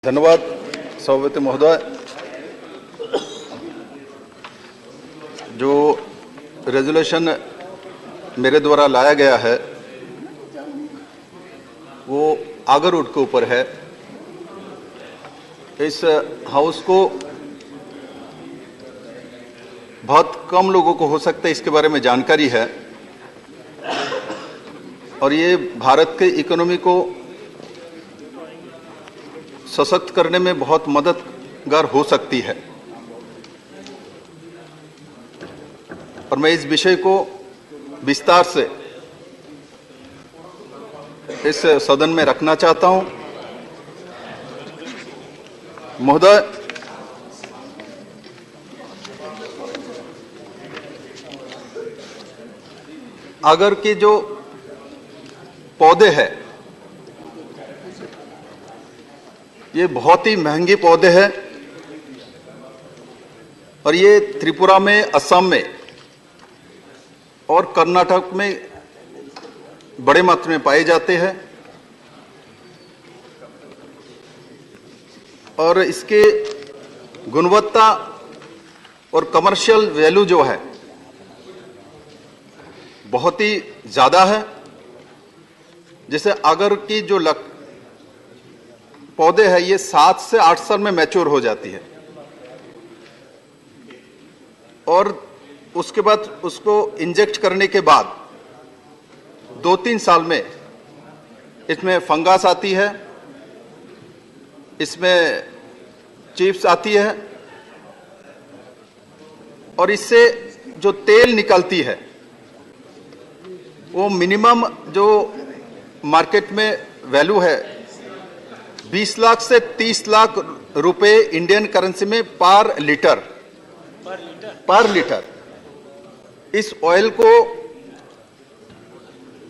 धन्यवाद सभापति महोदय। जो रेजोल्यूशन मेरे द्वारा लाया गया है वो आगर रूट के ऊपर है। इस हाउस को बहुत कम लोगों को हो सकता है इसके बारे में जानकारी है और ये भारत के इकोनॉमी को सशक्त करने में बहुत मददगार हो सकती है और मैं इस विषय को विस्तार से इस सदन में रखना चाहता हूं। महोदय, आगर के जो पौधे हैं ये बहुत ही महंगे पौधे हैं और ये त्रिपुरा में, असम में और कर्नाटक में बड़े मात्रा में पाए जाते हैं और इसके गुणवत्ता और कमर्शियल वैल्यू जो है बहुत ही ज़्यादा है। जैसे आगर की जो पौधे हैं ये 7 से 8 साल में मैच्योर हो जाती है और उसके बाद उसको इंजेक्ट करने के बाद 2-3 साल में इसमें फंगस आती है, इसमें चिप्स आती है और इससे जो तेल निकलती है वो मिनिमम जो मार्केट में वैल्यू है 20 लाख से 30 लाख रुपए इंडियन करेंसी में पर लीटर। इस ऑयल को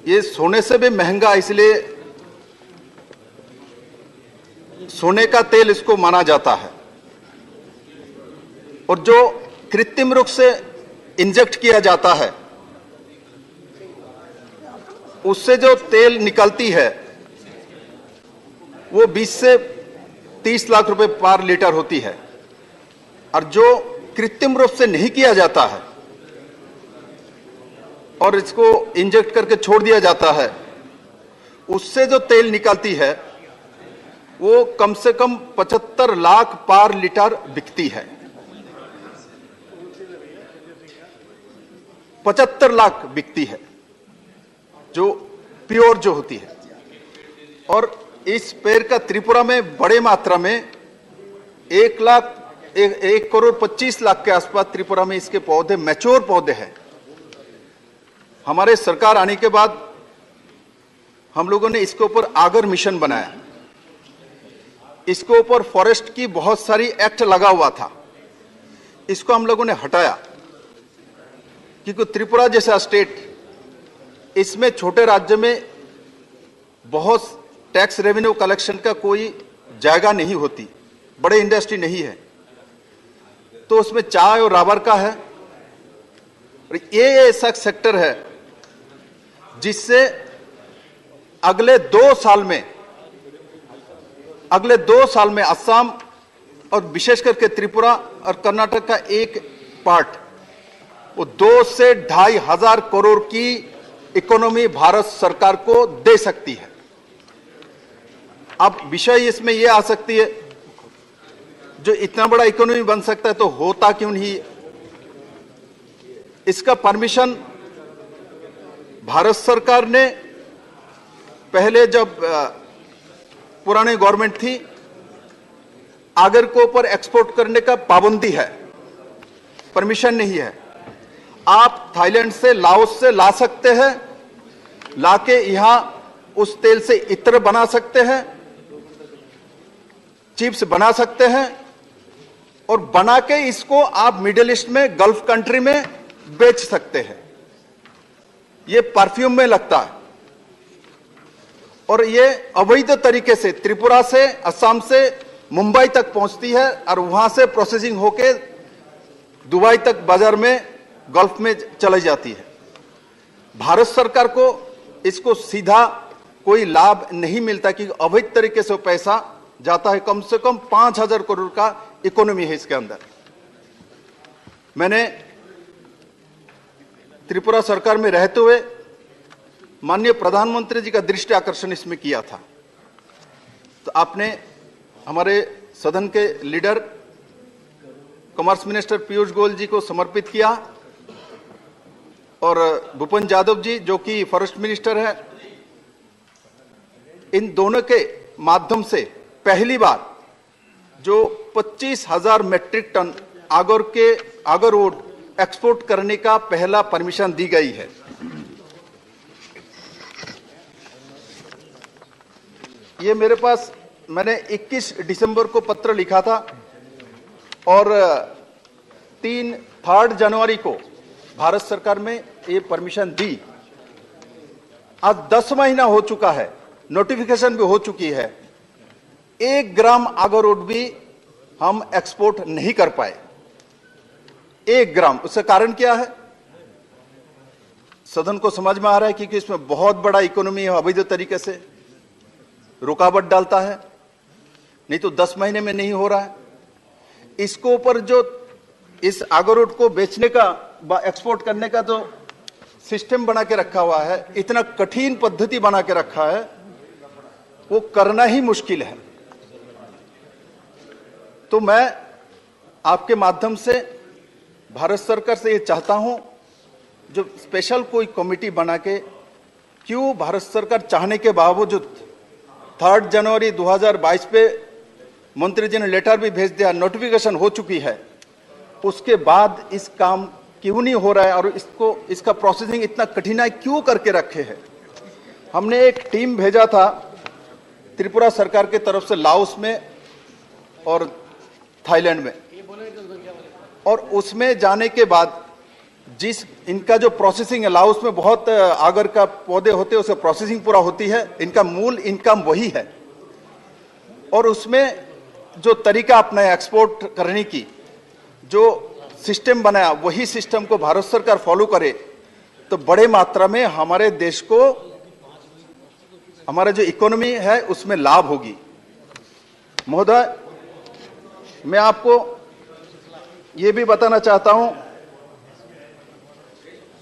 ये सोने से भी महंगा, इसलिए सोने का तेल इसको माना जाता है और जो कृत्रिम रूप से इंजेक्ट किया जाता है उससे जो तेल निकलती है वो 20 से 30 लाख रुपए पर लीटर होती है और जो कृत्रिम रूप से नहीं किया जाता है और इसको इंजेक्ट करके छोड़ दिया जाता है उससे जो तेल निकलती है वो कम से कम 75 लाख पर लीटर बिकती है। 75 लाख बिकती है जो प्योर जो होती है और इस पेड़ का त्रिपुरा में बड़े मात्रा में 1 करोड़ 25 लाख के आसपास त्रिपुरा में इसके पौधे, मैच्योर पौधे हैं। हमारे सरकार आने के बाद हम लोगों ने इसके ऊपर आगर मिशन बनाया। इसके ऊपर फॉरेस्ट की बहुत सारी एक्ट लगा हुआ था, इसको हम लोगों ने हटाया क्योंकि त्रिपुरा जैसा स्टेट, इसमें छोटे राज्य में बहुत टैक्स रेवेन्यू कलेक्शन का कोई जगह नहीं होती, बड़े इंडस्ट्री नहीं है, तो उसमें चाय और रबर का है और ये ऐसा सेक्टर है जिससे अगले 2 साल में असम और विशेष करके त्रिपुरा और कर्नाटक का एक पार्ट वो 2 से 2,500 करोड़ की इकोनॉमी भारत सरकार को दे सकती है। अब विषय इसमें यह आ सकती है जो इतना बड़ा इकोनॉमी बन सकता है तो होता क्यों नहीं। इसका परमिशन भारत सरकार ने पहले जब पुरानी गवर्नमेंट थी, आगर के ऊपर एक्सपोर्ट करने का पाबंदी है, परमिशन नहीं है। आप थाईलैंड से, लाओस से ला सकते हैं, लाके यहां उस तेल से इत्र बना सकते हैं, चिप्स बना सकते हैं और बना के इसको आप मिडिल ईस्ट में, गल्फ कंट्री में बेच सकते हैं। ये परफ्यूम में लगता है और ये अवैध तरीके से त्रिपुरा से, असम से मुंबई तक पहुंचती है और वहां से प्रोसेसिंग होके दुबई तक बाजार में, गल्फ में चली जाती है। भारत सरकार को इसको सीधा कोई लाभ नहीं मिलता कि अवैध तरीके से पैसा जाता है। कम से कम 5,000 करोड़ का इकोनॉमी है इसके अंदर। मैंने त्रिपुरा सरकार में रहते हुए माननीय प्रधानमंत्री जी का दृष्टि आकर्षण इसमें किया था। तो आपने हमारे सदन के leader commerce minister Piyush Goyal ji को समर्पित किया और भूपेन्द्र यादव जी जो कि फॉरेस्ट मिनिस्टर है, इन दोनों के माध्यम से पहली बार जो 25,000 मेट्रिक टन आगरवुड एक्सपोर्ट करने का पहला परमिशन दी गई है। ये मेरे पास मैंने 21 दिसंबर को पत्र लिखा था और 3 जनवरी को भारत सरकार में ये परमिशन दी। आज 10 महीना हो चुका है, नोटिफिकेशन भी हो चुकी है, 1 ग्राम आगरवुड भी हम एक्सपोर्ट नहीं कर पाए। 1 ग्राम। उसका कारण क्या है? सदन को समझ में आ रहा है क्योंकि इसमें बहुत बड़ा इकोनॉमी है, अवैध तरीके से रुकावट डालता है, नहीं तो 10 महीने में नहीं हो रहा है। इसको ऊपर जो इस आगरवुड को बेचने का एक्सपोर्ट करने का जो सिस्टम बना के रखा हुआ है, इतना कठिन पद्धति बना के रखा है, वो करना ही मुश्किल है। तो मैं आपके माध्यम से भारत सरकार से ये चाहता हूं, जो स्पेशल कोई कमेटी बना के, क्यों भारत सरकार चाहने के बावजूद 3 जनवरी 2022 पे मंत्री जी ने लेटर भी भेज दिया, नोटिफिकेशन हो चुकी है, उसके बाद इस काम क्यों नहीं हो रहा है और इसका प्रोसेसिंग इतना कठिनाई क्यों करके रखे हैं। हमने एक टीम भेजा था त्रिपुरा सरकार के तरफ से लाओस में और थाईलैंड में, और उसमें जाने के बाद जिस इनका जो प्रोसेसिंग है, लाओस में बहुत आगर का पौधे होते हैं, उसका प्रोसेसिंग पूरा होती है, इनका मूल इनकम वही है, और उसमें जो तरीका अपनाया एक्सपोर्ट करने की, जो सिस्टम बनाया, वही सिस्टम को भारत सरकार फॉलो करे तो बड़े मात्रा में हमारे देश को, हमारा जो इकोनॉमी है उसमें लाभ होगी। महोदय, मैं आपको ये भी बताना चाहता हूं,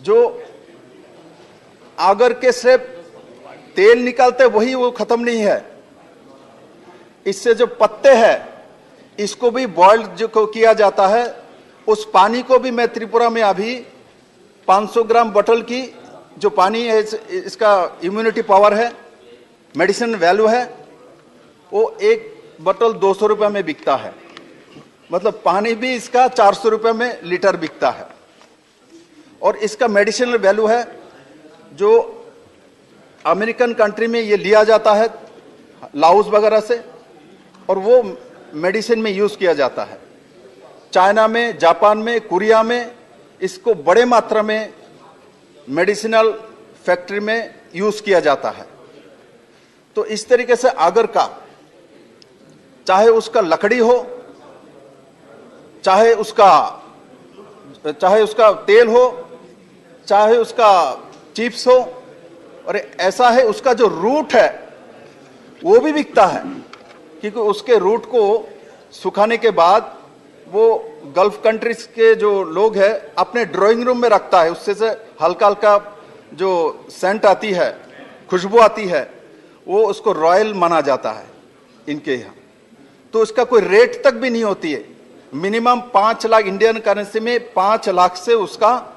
जो आगर के से तेल निकालते वही वो खत्म नहीं है, इससे जो पत्ते हैं इसको भी बॉइल्ड जो किया जाता है, उस पानी को भी मैं त्रिपुरा में अभी 500 ग्राम बोतल की जो पानी है, इसका इम्यूनिटी पावर है, मेडिसिन वैल्यू है, वो 1 बोतल 200 रुपये में बिकता है। मतलब पानी भी इसका 400 रुपये में लीटर बिकता है। और इसका मेडिसिनल वैल्यू है, जो अमेरिकन कंट्री में ये लिया जाता है लाओस वगैरह से, और वो मेडिसिन में यूज किया जाता है। चाइना में, जापान में, कोरिया में इसको बड़े मात्रा में मेडिसिनल फैक्ट्री में यूज किया जाता है। तो इस तरीके से आगर का, चाहे उसका लकड़ी हो, चाहे उसका तेल हो, चाहे उसका चिप्स हो, और ऐसा है उसका जो रूट है वो भी बिकता है, क्योंकि उसके रूट को सुखाने के बाद वो गल्फ कंट्रीज के जो लोग हैं अपने ड्राइंग रूम में रखता है, उससे से हल्का हल्का जो सेंट आती है, खुशबू आती है, वो उसको रॉयल माना जाता है इनके यहाँ। तो उसका कोई रेट तक भी नहीं होती है, मिनिमम 5 लाख इंडियन करेंसी में 5 लाख से उसका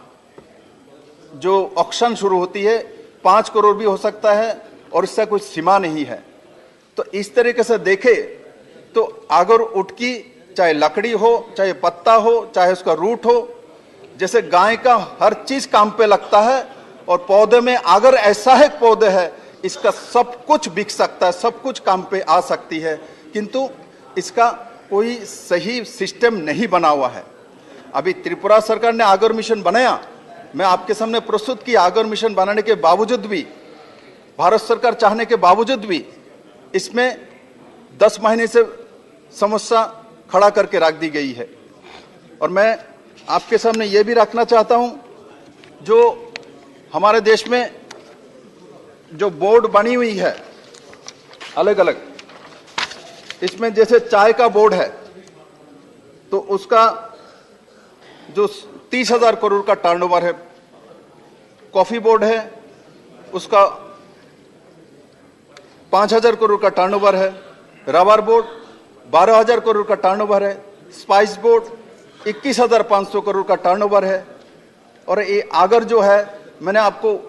जो ऑक्शन शुरू होती है, 5 करोड़ भी हो सकता है, और इसका कोई सीमा नहीं है। तो इस तरीके से देखे तो आगरवुड की चाहे लकड़ी हो, चाहे पत्ता हो, चाहे उसका रूट हो, जैसे गाय का हर चीज काम पे लगता है, और पौधे में अगर ऐसा है पौधे है, इसका सब कुछ बिक सकता है, सब कुछ काम पे आ सकती है, किंतु इसका कोई सही सिस्टम नहीं बना हुआ है। अभी त्रिपुरा सरकार ने आगर मिशन बनाया, मैं आपके सामने प्रस्तुत किया। आगर मिशन बनाने के बावजूद भी, भारत सरकार चाहने के बावजूद भी, इसमें 10 महीने से समस्या खड़ा करके रख दी गई है। और मैं आपके सामने ये भी रखना चाहता हूं, जो हमारे देश में जो बोर्ड बनी हुई है अलग अलग, इसमें जैसे चाय का बोर्ड है तो उसका जो 30,000 करोड़ का टर्नओवर है, कॉफी बोर्ड है उसका 5,000 करोड़ का टर्नओवर है, रबर बोर्ड 12,000 करोड़ का टर्नओवर है, स्पाइस बोर्ड 21,500 करोड़ का टर्नओवर है। और ये आगर जो है मैंने आपको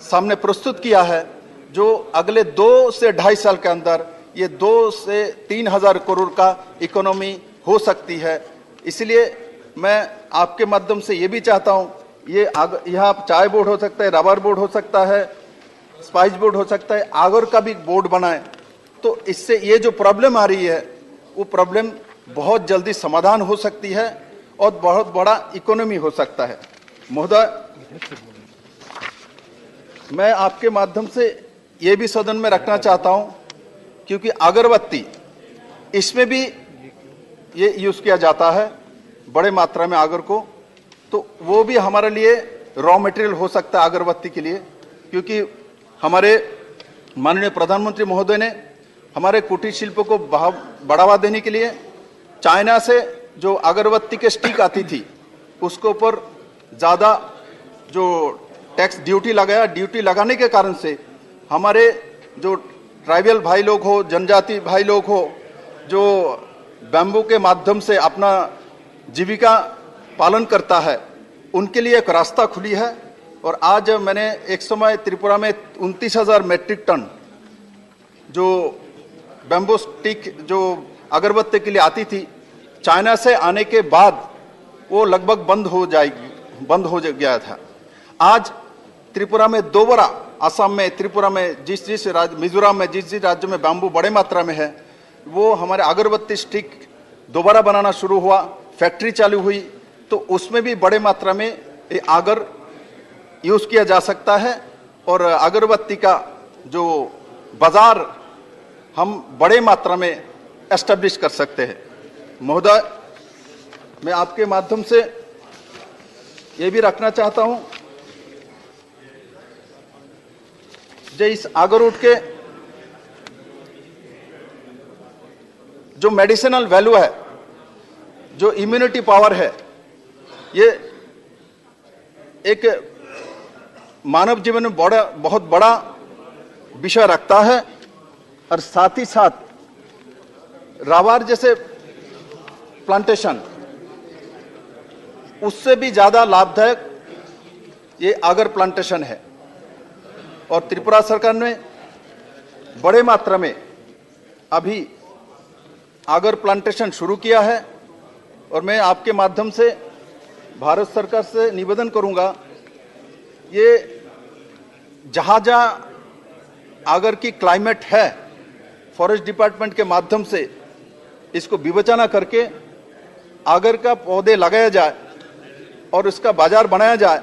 सामने प्रस्तुत किया है, जो अगले 2 से 2.5 साल के अंदर ये 2 से 3,000 करोड़ का इकोनॉमी हो सकती है। इसलिए मैं आपके माध्यम से ये भी चाहता हूँ, ये यहाँ चाय बोर्ड हो सकता है, रबर बोर्ड हो सकता है, स्पाइस बोर्ड हो सकता है, आगर का भी बोर्ड बनाए, तो इससे ये जो प्रॉब्लम आ रही है वो प्रॉब्लम बहुत जल्दी समाधान हो सकती है और बहुत बड़ा इकोनॉमी हो सकता है। महोदय, मैं आपके माध्यम से ये भी सदन में रखना चाहता हूं, क्योंकि अगरबत्ती इसमें भी ये यूज किया जाता है बड़े मात्रा में आगर को, तो वो भी हमारे लिए रॉ मटेरियल हो सकता है अगरबत्ती के लिए। क्योंकि हमारे माननीय प्रधानमंत्री महोदय ने हमारे कुटीर शिल्प को बढ़ावा देने के लिए चाइना से जो अगरबत्ती के स्टिक आती थी उसके ऊपर ज़्यादा जो टैक्स ड्यूटी लगाया, ड्यूटी लगाने के कारण से हमारे जो ट्राइबल भाई लोग हो, जनजाति भाई लोग हो, जो बैम्बू के माध्यम से अपना जीविका पालन करता है, उनके लिए एक रास्ता खुली है। और आज मैंने एक समय त्रिपुरा में 29,000 मैट्रिक टन जो बैम्बू स्टिक जो अगरबत्ती के लिए आती थी, चाइना से आने के बाद वो लगभग बंद हो गया था। आज त्रिपुरा में दोबारा, असम में, त्रिपुरा में, जिस राज्य, मिजोरम में, जिस राज्य में बैम्बू बड़े मात्रा में है, वो हमारे अगरबत्ती स्टिक दोबारा बनाना शुरू हुआ, फैक्ट्री चालू हुई, तो उसमें भी बड़े मात्रा में ये आगर यूज किया जा सकता है और अगरबत्ती का जो बाजार हम बड़े मात्रा में एस्टेब्लिश कर सकते हैं। महोदय, मैं आपके माध्यम से ये भी रखना चाहता हूं, जो इस आगरवुड के जो मेडिसिनल वैल्यू है, जो इम्यूनिटी पावर है, ये एक मानव जीवन में बहुत बड़ा विषय रखता है। और साथ ही साथ रावार जैसे प्लांटेशन, उससे भी ज्यादा लाभदायक ये आगर प्लांटेशन है। और त्रिपुरा सरकार ने बड़े मात्रा में अभी आगर प्लांटेशन शुरू किया है और मैं आपके माध्यम से भारत सरकार से निवेदन करूंगा, ये जहां जहां आगर की क्लाइमेट है, फॉरेस्ट डिपार्टमेंट के माध्यम से इसको विवेचना करके आगर का पौधे लगाया जाए और इसका बाजार बनाया जाए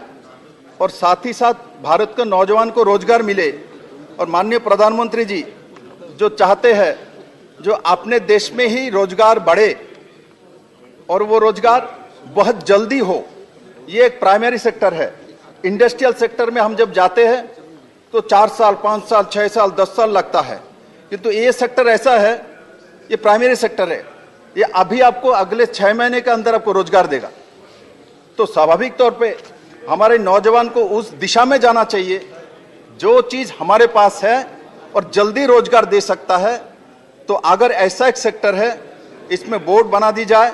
और साथ ही साथ भारत के नौजवान को रोजगार मिले। और माननीय प्रधानमंत्री जी जो चाहते हैं, जो अपने देश में ही रोजगार बढ़े और वो रोजगार बहुत जल्दी हो, ये एक प्राइमरी सेक्टर है। इंडस्ट्रियल सेक्टर में हम जब जाते हैं तो 4 साल, 5 साल, 6 साल, 10 साल लगता है, किंतु ये सेक्टर ऐसा है, ये प्राइमरी सेक्टर है, ये अभी आपको अगले 6 महीने के अंदर आपको रोजगार देगा। तो स्वाभाविक तौर पे हमारे नौजवान को उस दिशा में जाना चाहिए, जो चीज हमारे पास है और जल्दी रोजगार दे सकता है। तो अगर ऐसा एक सेक्टर है, इसमें बोर्ड बना दी जाए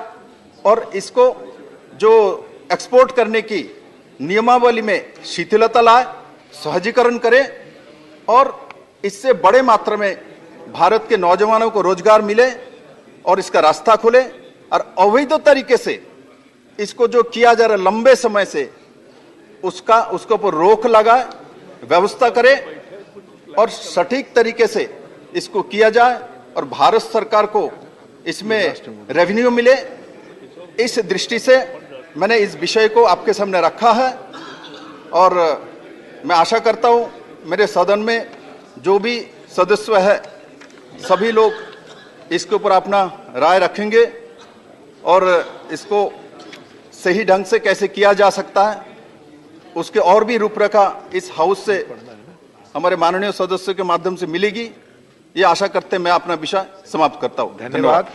और इसको जो एक्सपोर्ट करने की नियमावली में शिथिलता लाए, सहजीकरण करे और इससे बड़े मात्रा में भारत के नौजवानों को रोजगार मिले और इसका रास्ता खुले। और अवैध तरीके से इसको जो किया जा रहा है लंबे समय से, उसके ऊपर रोक लगाए, व्यवस्था करे और सटीक तरीके से इसको किया जाए और भारत सरकार को इसमें रेवेन्यू मिले। इस दृष्टि से मैंने इस विषय को आपके सामने रखा है और मैं आशा करता हूं मेरे सदन में जो भी सदस्य है, सभी लोग इसके ऊपर अपना राय रखेंगे और इसको सही ढंग से कैसे किया जा सकता है, उसके और भी रूपरेखा इस हाउस से हमारे माननीय सदस्यों के माध्यम से मिलेगी। ये आशा करते मैं अपना विषय समाप्त करता हूं। धन्यवाद।